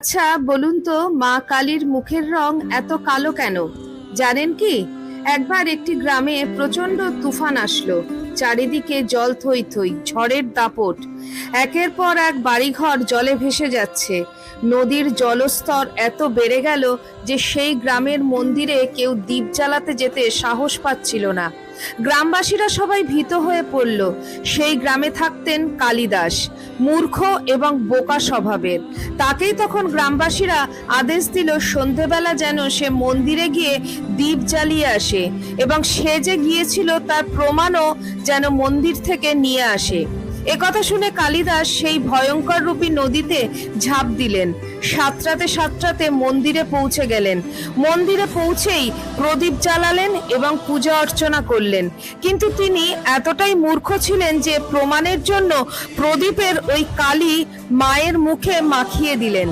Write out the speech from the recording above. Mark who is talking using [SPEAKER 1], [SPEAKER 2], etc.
[SPEAKER 1] আচ্ছা বলুন তো, মা কালীর মুখের রং এত কালো কেন? জানেন কি? একবার একটি গ্রামে প্রচন্ড তুফান আসলো। চারিদিকে জল থই থই, ঝড়ের দাপট। একের পর এক বাড়িঘর জলে ভেসে যাচ্ছে। নদীর জলস্তর এত বেড়ে গেল যে সেই গ্রামের মন্দিরে কেউ দীপ জ্বালাতে যেতে সাহস পাচ্ছিল না। গ্রামবাসীরা সবাই ভীত হয়ে পড়ল। সেই গ্রামে থাকতেন কালিদাস, মূর্খ এবং বোকা স্বভাবের। তাকেই তখন গ্রামবাসীরা আদেশ দিল সন্ধেবেলা যেন সে মন্দিরে গিয়ে দীপ জ্বালিয়ে আসে, এবং সে যে গিয়েছিল তার প্রমাণও যেন মন্দির থেকে নিয়ে আসে। একথা শুনে কালিদাস সেই ভয়ঙ্কর রূপী নদীতে ঝাঁপ দিলেন। সাঁতরাতে সাঁতরাতে মন্দিরে পৌঁছে গেলেন। মন্দিরে পৌঁছেই প্রদীপ জ্বালালেন এবং পূজা অর্চনা করলেন। কিন্তু তিনি এতটাই মূর্খ ছিলেন যে প্রমাণের জন্য প্রদীপের ওই কালি মায়ের মুখে মাখিয়ে দিলেন।